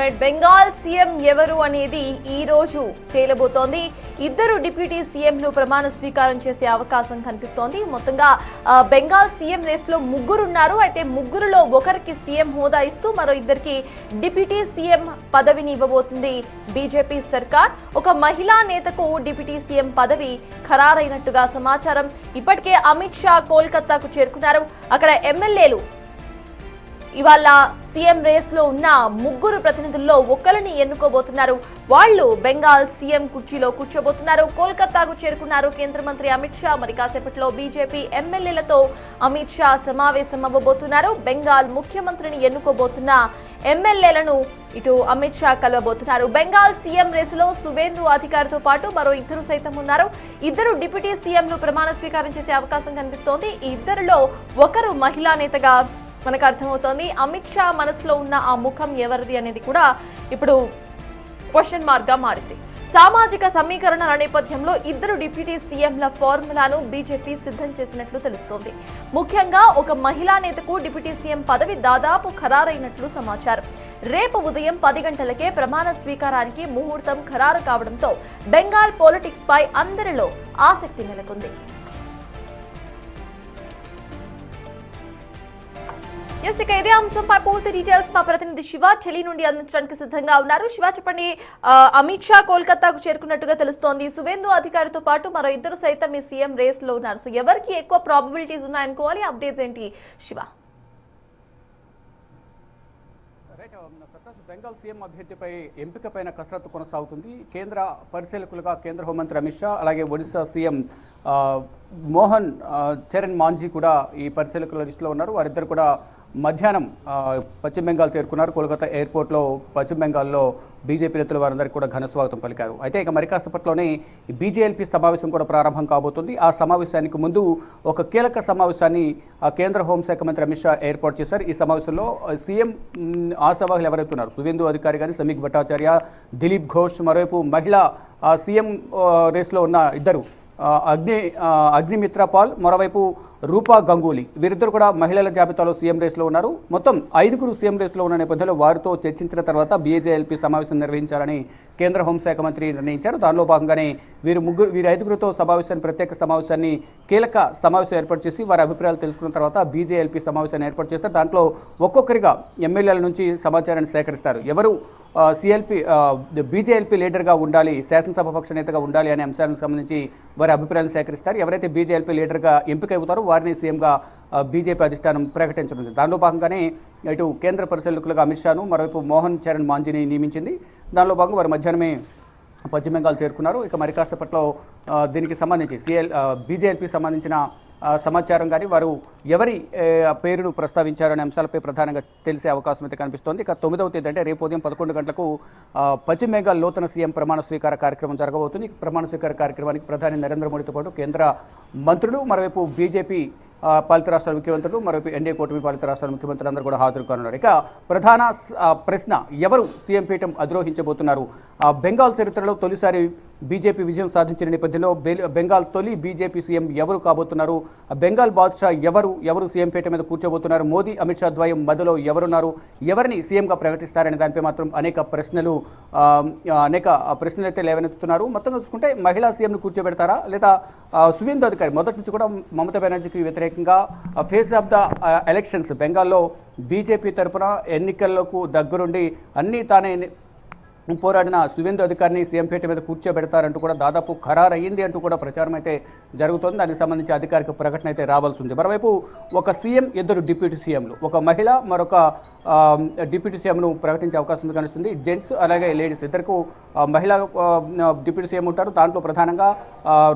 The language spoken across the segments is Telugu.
రైట్, బెంగాల్ సీఎం ఎవరు అనేది ఈ రోజు తేలబోతోంది. ఇద్దరు డిప్యూటీ సీఎంలు ప్రమాణ స్వీకారం చేసే అవకాశం కనిపిస్తోంది. మొత్తంగా బెంగాల్ సీఎం రేస్ లో ముగ్గురున్నారు. అయితే ముగ్గురులో ఒకరికి సీఎం హోదా ఇస్తూ మరో ఇద్దరికి డిప్యూటీ సీఎం పదవిని ఇవ్వబోతుంది బీజేపీ సర్కార్. ఒక మహిళా నేతకు డిప్యూటీ సీఎం పదవి ఖరారైనట్టుగా సమాచారం. ఇప్పటికే అమిత్ షా కోల్కతాకు చేరుకున్నారు. అక్కడ ఎమ్మెల్యేలు ఇవాళ సీఎం రేస్ లో ఉన్న ముగ్గురు ప్రతినిధుల్లో ఒకరిని ఎన్నుకోబోతున్నారు. వాళ్ళు బెంగాల్ సీఎం కుర్చీలో కూర్చోబోతున్నారు. కోల్కతాకు చేరుకున్నారు కేంద్ర మంత్రి అమిత్ షా. మరి కాసేపట్లో బీజేపీ ఎమ్మెల్యేలతో అమిత్ షా సమావేశం అవ్వబోతున్నారు. బెంగాల్ ముఖ్యమంత్రిని ఎన్నుకోబోతున్న ఎమ్మెల్యేలను ఇటు అమిత్ షా కలవబోతున్నారు. బెంగాల్ సీఎం రేసులో సువేందు అధికారితో పాటు మరో ఇద్దరు సైతం ఉన్నారు. ఇద్దరు డిప్యూటీ సీఎంలు ప్రమాణ స్వీకారం చేసే అవకాశం కనిపిస్తోంది. ఈ ఇద్దరిలో ఒకరు మహిళా నేతగా మనకు అర్థమవుతోంది. అమిత్ షా మనసులో ఉన్న ఆ ముఖం ఎవరిది అనేది కూడా ఇప్పుడు క్వశ్చన్ మార్క్ గా మారింది. సామాజిక సమీకరణల నేపథ్యంలో ఇద్దరు డిప్యూటీ సీఎంల ఫార్ములాను బీజేపీ సిద్ధం చేసినట్లు తెలుస్తోంది. ముఖ్యంగా ఒక మహిళా నేతకు డిప్యూటీ సీఎం పదవి దాదాపు ఖరారైనట్లు సమాచారం. రేపు ఉదయం 10 గంటలకే ప్రమాణ స్వీకారానికి ముహూర్తం ఖరారు కావడంతో బెంగాల్ పాలిటిక్స్ పై అందరిలో ఆసక్తి నెలకొంది. ఇక ఇదే అంశంపై పూర్తి డీటెయిల్స్ మా ప్రతినిధి శివ ఢిల్లీ నుండి అందించడానికి సిద్ధంగా ఉన్నారు. శివ, చెప్పండి. అమిత్ షా కోల్కతాకు చేరుకున్నట్టుగా తెలుస్తోంది. సువేందు అధికారితో పాటు మరో ఇద్దరు సైతం ఈ సీఎం రేస్ లో ఉన్నారు. సో ఎవరికి ఎక్కువ ప్రాబబిలిటీస్ ఉన్నాయనుకోవాలి? అప్డేట్స్ ఏంటి శివ? బెంగాల్ సీఎం అభ్యర్థిపై ఎంపిక పైన కసరత్తు కొనసాగుతుంది. కేంద్ర పరిశీలకులుగా కేంద్ర హోంమంత్రి అమిత్ షా, అలాగే ఒడిశా సీఎం మోహన్ చరణ్ మాంఝీ కూడా ఈ పరిశీలకుల లిస్టులో ఉన్నారు. వారిద్దరు కూడా మధ్యాహ్నం పశ్చిమ బెంగాల్ చేరుకున్నారు. కోల్కతా ఎయిర్పోర్ట్లో పశ్చిమ బెంగాల్లో బీజేపీ నేతలు వారందరికీ కూడా ఘన స్వాగతం పలికారు. అయితే ఇక మరి కాసేపట్లోనే బీజేఎల్పీ సమావేశం కూడా ప్రారంభం కాబోతుంది. ఆ సమావేశానికి ముందు ఒక కీలక సమావేశాన్ని కేంద్ర హోంశాఖ మంత్రి అమిత్ షా ఏర్పాటు చేశారు. ఈ సమావేశంలో సీఎం ఆశావాహులు ఎవరైతే ఉన్నారు, సువేందు అధికారి కానీ, సమీక్ భట్టాచార్య, దిలీప్ ఘోష్, మరోవైపు మహిళా సీఎం రేస్లో ఉన్న ఇద్దరు అగ్నిమిత్ర పాల్, మరోవైపు రూపా గంగూలీ, వీరిద్దరు కూడా మహిళల జాబితాలో సీఎం రేస్లో ఉన్నారు. మొత్తం 5గురు సీఎం రేస్లో ఉన్న నేపథ్యంలో వారితో చర్చించిన తర్వాత బీజేఎల్పీ సమావేశం నిర్వహించాలని కేంద్ర హోంశాఖ మంత్రి నిర్ణయించారు. దానిలో భాగంగానే వీరి 5గురితో ప్రత్యేక సమావేశాన్ని కీలక సమావేశం ఏర్పాటు చేసి వారి అభిప్రాయాలు తెలుసుకున్న తర్వాత బీజేఎల్పీ సమావేశాన్ని ఏర్పాటు చేస్తారు. దాంట్లో ఒక్కొక్కరిగా ఎమ్మెల్యేల నుంచి సమాచారాన్ని సేకరిస్తారు. ఎవరు బీజేఎల్పీ లీడర్గా ఉండాలి, శాసనసభాపక్ష నేతగా ఉండాలి అనే అంశాలకు సంబంధించి వారి అభిప్రాయాలను సేకరిస్తారు. ఎవరైతే బీజేఎల్పీ లీడర్గా ఎంపిక అవుతారో వారిని సీఎంగా బీజేపీ అధిష్టానం ప్రకటించనుంది. దానిలో భాగంగానే ఇటు కేంద్ర పరిశీలకులుగా అమిత్ షాను, మరోవైపు మోహన్ చరణ్ మాంఝీని నియమించింది. దానిలో భాగంగా వారు మధ్యాహ్నమే పశ్చిమ బెంగాల్ చేరుకున్నారు. ఇక మరి కాసేపట్లో దీనికి సంబంధించి బీజేపీ సంబంధించిన సమాచారం కానీ వారు ఎవరి పేరును ప్రస్తావించారనే అంశాలపై ప్రధానంగా తెలిసే అవకాశం అయితే కనిపిస్తోంది. ఇక 9వ తేదీ అంటే రేపు ఉదయం 11 గంటలకు పశ్చిమ బెంగాల్ నూతన సీఎం ప్రమాణ స్వీకార కార్యక్రమం జరగబోతుంది. ప్రమాణ స్వీకార కార్యక్రమానికి ప్రధాని నరేంద్ర మోడీతో పాటు కేంద్ర మంత్రులు, మరోవైపు బీజేపీ పాలిత రాష్ట్రాల ముఖ్యమంత్రులు, మరోవైపు ఎన్డీఏ కూటమి పాలిత రాష్ట్రాల ముఖ్యమంత్రులు అందరూ కూడా హాజరు కానున్నారు. ఇక ప్రధాన ప్రశ్న, ఎవరు సీఎం పీఠం అధిరోహించబోతున్నారు? బెంగాల్ చరిత్రలో తొలిసారి బీజేపీ విజయం సాధించిన నేపథ్యంలో బెంగాల్ తొలి బీజేపీ సీఎం ఎవరు కాబోతున్నారు? బెంగాల్ బాద్షా ఎవరు సీఎం పీఠం మీద కూర్చోబోతున్నారు? మోదీ అమిత్ షా ద్వయం మధ్యలో ఎవరున్నారు? ఎవరిని సీఎంగా ప్రకటిస్తారనే దానిపై మాత్రం అనేక ప్రశ్నలు అయితే లేవనెత్తుతున్నారు. మొత్తంగా చూసుకుంటే మహిళా సీఎంను కూర్చోబెడతారా, లేదా సువేందు అధికారి మొదటి నుంచి కూడా మమతా బెనర్జీకి వ్యతిరేకంగా ఫేస్ ఆఫ్ ద ఎలక్షన్స్ బెంగాల్లో బీజేపీ తరఫున ఎన్నికలకు దగ్గరుండి అన్నీ తానే పోరాడిన సువేందు అధికారిని సీఎం పీఠ మీద కూర్చోబెడతారంటూ కూడా దాదాపు ఖరారు అయ్యింది అంటూ కూడా ప్రచారం అయితే జరుగుతోంది. దానికి సంబంధించి అధికారిక ప్రకటన అయితే రావాల్సి ఉంది. మరోవైపు ఒక సీఎం, ఇద్దరు డిప్యూటీ సీఎంలు, ఒక మహిళ, మరొక డిప్యూటీ సీఎంను ప్రకటించే అవకాశం కనిపిస్తుంది. జెంట్స్ అలాగే లేడీస్ ఇద్దరికి మహిళా డిప్యూటీ సీఎం ఉంటారు. దాంట్లో ప్రధానంగా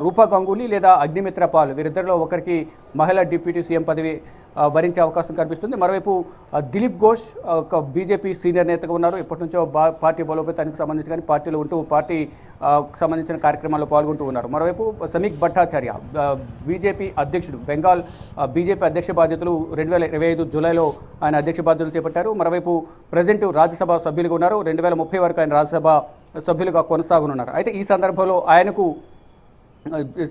రూపా గంగూలీ లేదా అగ్నిమిత్ర పాల్, వీరిద్దరిలో ఒకరికి మహిళా డిప్యూటీ సీఎం పదవి భరించే అవకాశం కనిపిస్తుంది. మరోవైపు దిలీప్ ఘోష్ ఒక బీజేపీ సీనియర్ నేతగా ఉన్నారు. ఇప్పటి నుంచో పార్టీ బలోపేతానికి సంబంధించి కానీ పార్టీలో ఉంటూ పార్టీ సంబంధించిన కార్యక్రమాల్లో పాల్గొంటూ ఉన్నారు. మరోవైపు సమీక్ భట్టాచార్య బీజేపీ అధ్యక్షుడు, బెంగాల్ బీజేపీ అధ్యక్ష బాధ్యతలు 2025 జూలైలో ఆయన అధ్యక్ష బాధ్యతలు చేపట్టారు. మరోవైపు ప్రజెంట్ రాజ్యసభ సభ్యులుగా ఉన్నారు. 2030 వరకు ఆయన రాజ్యసభ సభ్యులుగా కొనసాగనున్నారు. అయితే ఈ సందర్భంలో ఆయనకు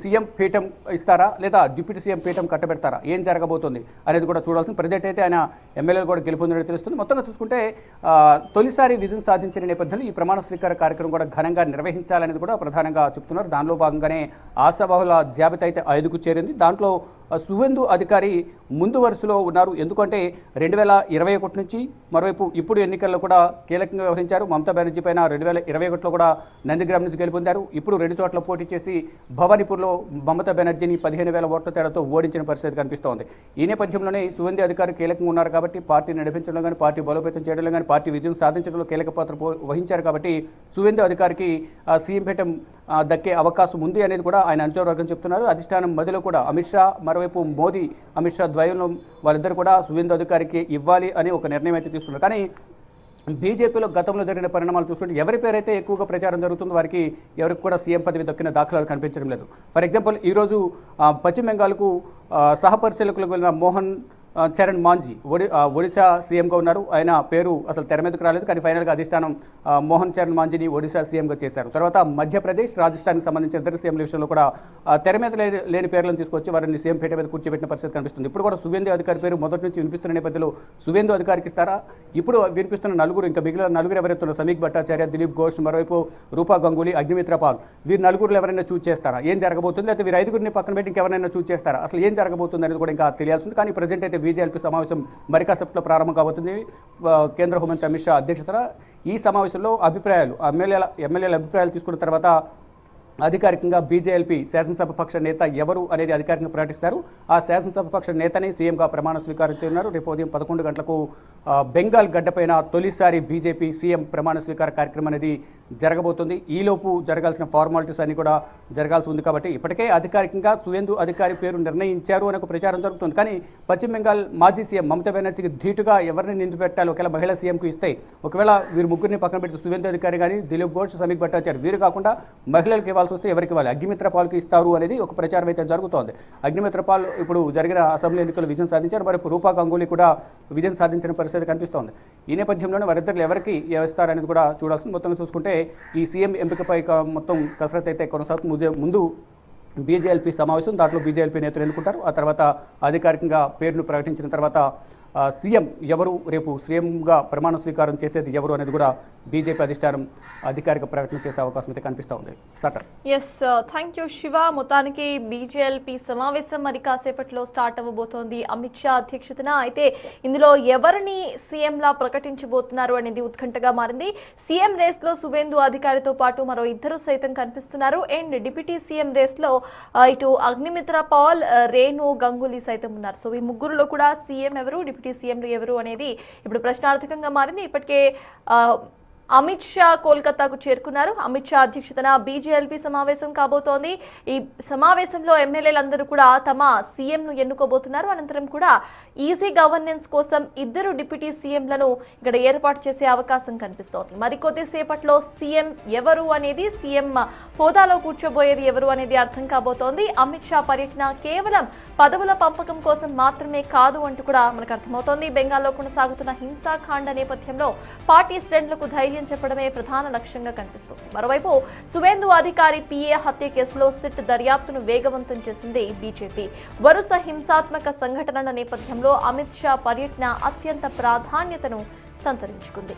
సీఎం పీఠం ఇస్తారా లేదా డిప్యూటీ సీఎం పీఠం కట్టబెడతారా, ఏం జరగబోతుంది అనేది కూడా చూడాల్సింది. ప్రజెంట్ అయితే ఆయన ఎమ్మెల్యేలు కూడా గెలుపొందినట్టు తెలుస్తుంది. మొత్తంగా చూసుకుంటే తొలిసారి విజయం సాధించిన నేపథ్యంలో ఈ ప్రమాణ స్వీకార కార్యక్రమం కూడా ఘనంగా నిర్వహించాలనేది కూడా ప్రధానంగా చెప్తున్నారు. దానిలో భాగంగానే ఆశావాహుల జాబితా అయితే 5కు చేరింది. దాంట్లో సువేందు అధికారి ముందు వరుసలో ఉన్నారు. ఎందుకంటే 2021 నుంచి మరోవైపు ఇప్పుడు ఎన్నికల్లో కూడా కీలకంగా వ్యవహరించారు. మమతా బెనర్జీ పైన 2021లో కూడా నందిగ్రామ్ నుంచి గెలుపొందారు. ఇప్పుడు 2 చోట్ల పోటీ చేసి భవానీపూర్లో మమతా బెనర్జీని 15,000 ఓట్ల తేడాతో ఓడించిన పరిస్థితి కనిపిస్తోంది. ఈ నేపథ్యంలోనే సువేందు అధికారి కీలకంగా ఉన్నారు కాబట్టి పార్టీ నడిపించడంలో కానీ, పార్టీ బలోపేతం చేయడంలో కానీ, పార్టీ విజయం సాధించడంలో కీలక పాత్ర వహించారు కాబట్టి సువేందు అధికారికి సీఎం పీఠం దక్కే అవకాశం ఉంది అనేది కూడా ఆయన అంచనావర్గం చెప్తున్నారు. అధిష్టానం మధ్యలో కూడా అమిత్ షా, మరోవైపు మోదీ, అమిత్ షా ద్వయంలో వాళ్ళిద్దరు కూడా సువేందు అధికారికి ఇవ్వాలి అని ఒక నిర్ణయం అయితే తీసుకున్నారు. కానీ బీజేపీలో గతంలో జరిగిన పరిణామాలు చూసుకుంటే ఎవరి పేరైతే ఎక్కువగా ప్రచారం జరుగుతుందో వారికి ఎవరికి కూడా సీఎం పదవి దక్కిన దాఖలాలు కనిపించడం లేదు. ఫర్ ఎగ్జాంపుల్ ఈరోజు పశ్చిమ బెంగాల్కు సహపరిశీలకులకు వెళ్ళిన మోహన్ చరణ్ మాంజీ ఒడిశా సీఎంగా ఉన్నారు. ఆయన పేరు అసలు తెర మీదకు రాలేదు. కానీ ఫైనల్గా అధిష్టానం మోహన్ చరణ్ మాంజీని ఒడిశా సీఎంగా చేశారు. తర్వాత మధ్యప్రదేశ్, రాజస్థాన్కి సంబంధించిన ఇతర సీఎంల విషయంలో కూడా తెర మీద లేని పేర్లను తీసుకొచ్చి వారిని సీఎం పీఠ మీద కూర్చోబెట్టిన పరిస్థితి కనిపిస్తుంది. ఇప్పుడు కూడా సువేందు అధికారి పేరు మొదటి నుంచి వినిపిస్తున్న నేపథ్యంలో సువేందు అధికారికి ఇస్తారా? ఇప్పుడు వినిపిస్తున్న నలుగురు, ఇంకా మిగిలిన నలుగురు ఎవరైతున్నారు, సమీక్ భట్టాచార్య, దిలీప్ ఘోష్, మరోవైపు రూపా గంగూలీ, అగ్నిమిత్ర పాల్, వీరు నలుగురు ఎవరైనా చూస్ చేస్తారా? ఏం జరగబోతుంది? లేకపోతే వీరు 5గురిని పక్కన పెట్టి ఇంకెవరైనా చూస్ చేస్తారా? అసలు ఏం జరగబోతుంది అనేది కూడా ఇంకా తెలియాల్సింది. కానీ ప్రజెంట్ అయితే బీజేపీ సమావేశం మరి కాసేపట్లో ప్రారంభం కాబోతుంది. కేంద్ర హోంమంత్రి అమిత్ షా అధ్యక్షతన ఈ సమావేశంలో ఎమ్మెల్యేల అభిప్రాయాలు తీసుకున్న తర్వాత అధికారికంగా బీజేఎల్పీ శాసనసభ పక్ష నేత ఎవరు అనేది అధికారికంగా ప్రకటిస్తారు. ఆ శాసనసభ పక్ష నేతని సీఎంగా ప్రమాణ స్వీకారం చేయనున్నారు. రేపు ఉదయం 11 గంటలకు బెంగాల్ గడ్డపైన తొలిసారి బీజేపీ సీఎం ప్రమాణ స్వీకార కార్యక్రమం అనేది జరగబోతుంది. ఈలోపు జరగాల్సిన ఫార్మాలిటీస్ అన్ని కూడా జరగాల్సి ఉంది కాబట్టి ఇప్పటికే అధికారికంగా సువేందు అధికారి పేరు నిర్ణయించారు అనే ఒక ప్రచారం జరుగుతుంది. కానీ పశ్చిమ బెంగాల్ మాజీ సీఎం మమతా బెనర్జీకి ధీటుగా ఎవరిని నిందిపెట్టాలి, ఒకవేళ మహిళా సీఎంకు ఇస్తే, ఒకవేళ వీరు ముగ్గురిని పక్కన పెట్టి సువేందు అధికారి కానీ, దిలీప్ ఘోష్, సమీక్ భట్టాచార్య వీరు కాకుండా మహిళలకు ఇవ్వాల్సి వస్తే ఎవరికి ఇవ్వాలి, అగ్నిమిత్ర పాల్కి ఇస్తారు అనేది ఒక ప్రచారం అయితే జరుగుతోంది. అగ్నిమిత్ర పాల్ ఇప్పుడు జరిగిన అసెంబ్లీ ఎన్నికలు విజయం సాధించారు. మరి రూపా గంగూలీ కూడా విజయం సాధించిన పరిస్థితి కనిపిస్తోంది. ఈ నేపథ్యంలోనే వారిద్దరు ఎవరికి ఇస్తారనేది కూడా చూడాల్సింది. మొత్తంగా చూసుకుంటే ఈ సీఎం ఎంపికపై మొత్తం కసరత్తు అయితే కొనసాగుతుంది. ముందు బీజేఎల్పీ సమావేశం, దాంట్లో బీజేఎల్పీ నేతలు ఎన్నుకుంటారు. ఆ తర్వాత అధికారికంగా పేరును ప్రకటించిన తర్వాత సీఎం ఎవరు, రేపు సీఎంగా ప్రమాణ స్వీకారం చేసేది ఎవరు అనేది కూడా బీజేపీ అధిష్టానం అధికారిక ప్రకటన చేసే అవకాశం అయితే కనిపిస్తూ ఉంది. సటర్. Yes, thank you Shiva. మొత్తానికి బీజేఎల్పీ సమావేశం మరి కాసేపట్లో స్టార్ట్ అవ్వబోతోంది అమిత్ షా అధ్యక్షతన. అయితే ఇందులో ఎవరిని సీఎంలా ప్రకటించబోతున్నారు అనేది ఉత్కంఠగా మారింది. సీఎం రేస్లో సువేందు అధికారితో పాటు మరో ఇద్దరు సైతం కనిపిస్తున్నారు. అండ్ డిప్యూటీ సీఎం రేస్లో ఇటు అగ్నిమిత్ర పాల్, రేణు గంగూలీ సైతం ఉన్నారు. సో ఈ ముగ్గురులో కూడా సీఎం ఎవరు, డిప్యూటీ సీఎంలు ఎవరు అనేది ఇప్పుడు ప్రశ్నార్థకంగా మారింది. ఇప్పటికే అమిత్ షా కోల్కతాకు చేరుకున్నారు. అమిత్ షా అధ్యక్షతన బీజేఎల్పీ సమావేశం కాబోతోంది. ఈ సమావేశంలో ఎమ్మెల్యేలందరూ కూడా తమ సీఎంను ఎన్నుకోబోతున్నారు. అనంతరం కూడా ఈజీ గవర్నెన్స్ కోసం ఇద్దరు డిప్యూటీ సీఎంలను ఇక్కడ ఏర్పాటు చేసే అవకాశం కనిపిస్తోంది. మరికొద్దిసేపట్లో సీఎం ఎవరు అనేది, సీఎం హోదాలో కూర్చోబోయేది ఎవరు అనేది అర్థం కాబోతోంది. అమిత్ షా పర్యటన కేవలం పదవుల పంపకం కోసం మాత్రమే కాదు అంటూ కూడా మనకు అర్థమవుతోంది. బెంగాల్లో కొనసాగుతున్న హింసాకాండ నేపథ్యంలో పార్టీ శ్రేణులకు ధైర్యం చెప్పడమే ప్రధాన లక్ష్యంగా కనిపిస్తుంది. మరోవైపు సువేందు అధికారి పిఏ హత్య కేసులో సిట్ దర్యాప్తును వేగవంతం చేసింది బీజేపీ. వరుస హింసాత్మక సంఘటనల నేపథ్యంలో అమిత్ షా పర్యటన అత్యంత ప్రాధాన్యతను సంతరించుకుంది.